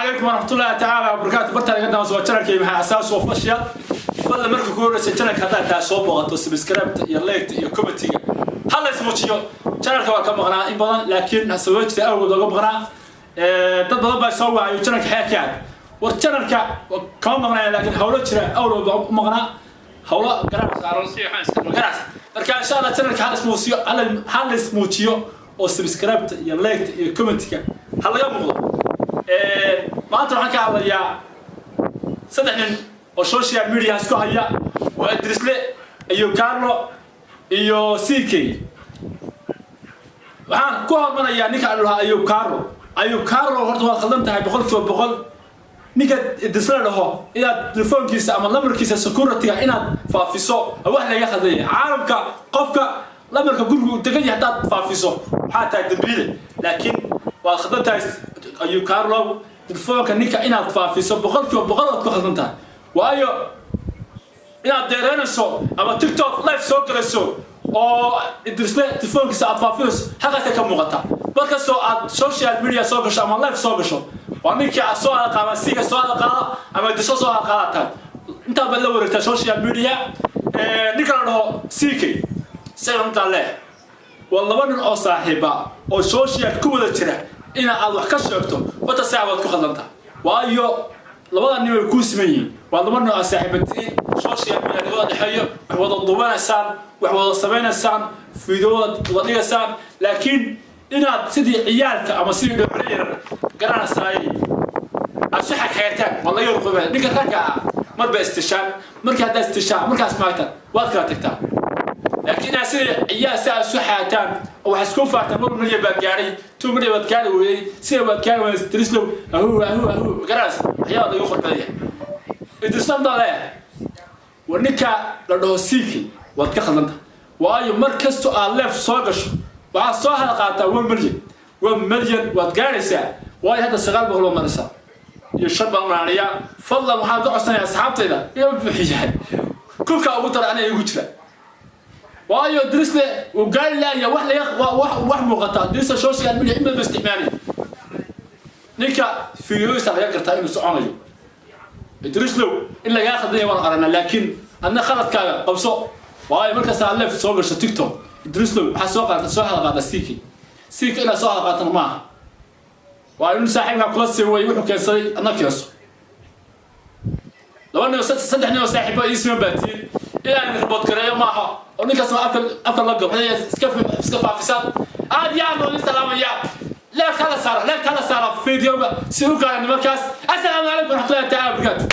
عليكم ورحمة الله تعالى وبركاته برتا قدام سو channelkay maxaa asaas oo fashiya fadlan marka ku horeysa channelka hada taa soo booqato subscribe iyo like iyo comment hal ismuujiyo channelka waa ka maqnaa in badan laakiin asawajta awgeed uga maqnaa dad badan baa soo wacay channelka xeekaan war channelka ka maqnaa laakiin hawlo jira awgeed uga maqnaa hawlo garan saaran si waxaan iska garas marka insha Allah channelka hal ismuujiyo oo subscribe iyo like iyo comment hal laga muuqdo maanta waxaan ka hadlayaa saddex nin oo social media isku haya waa Idrisle iyo Carlo iyo CK waxaan ku hormanayaa ninka Ayub Carlo horta waa khaldan tahay 100% ninka Idrisle dhaho inaad telefoonkiisa ama lambarkiisa security-ga inaad faafiso wax laga khaldaya caalamka qofka lambarka guriga degan yahay hadaad faafiso waxaa tahay dambiile laakiin waa khaldan tahay Ayub Carlo telefoonka ninka inaad faafiso 100% ku khaldan tahay waayo inaad deeranayso ama TikTok live soo galayso oo Idrisle telefoonkiisa aad faafiso halkaas ka muuqata markastoo aad social media soo gasho ama live soo gasho waa ninka soo qaama siiga soo qaada ama diso soo qaadata inta bal la wareegta social media ninka la dhaho CK sayanta leh والله من أصاحبه أو سوشيال كودا ترى إن الله كشفته وتساعد كخدمته وأيو لبعض الناس كوسمين والله من أصاحبتي سوشيال من الوضع حيو وحوض الضوان السام وحوض الصبين السام في دول وضيق السام لكن إن تدي عيالك أما سيد الحرير قرنا ساي أصحك حياتك والله يرقب نيجي رجع مر باستشام مركز هذا استشام مركز سمعته وأذكر تكتب لكن أصير يا ساعة صحتان أو حسكون فاتمر من يبكاري توم من يبكاري وين سير بكاري ويسترسلو هو جراس حياة يخرج بديه إدرسنا ضلاه ونكا لده سيكي واتكخل أنت وأي مركز تألف صاغش وعصاها قاطع 1 مليون واتجاري ساعة وأي هذا الشغال بقوله مرسا يشرب المعنية فضل محاضر أصلا أصحابتي ذا يوم بحجة كل كأبوتر أنا يقول وايو درسنا وقال لا يا واحد مغطى درس السوشيال ميديا إما باستعمالي نيكا في يوسف يقرأ إنه سعاني درس له إلا ياخذ لي وانا قرنا لكن أنا خلط كذا قبصو وايو مركز على في صور تيك توك درس له حسوق هذا سيكي إلى سؤال قاتل معه وايو مساحبها كلاس هو يروح كيسري أنا كيسو لو أنا صدقني وساحبه اسمه باتين إلى أن نربط كريه معها ونيك اسمه أكل لقب هي سكف عفسات عاد يا عم السلام يا لا خلاص صار فيديو سيروك على المركز السلام عليكم ورحمة الله تعالى وبركاته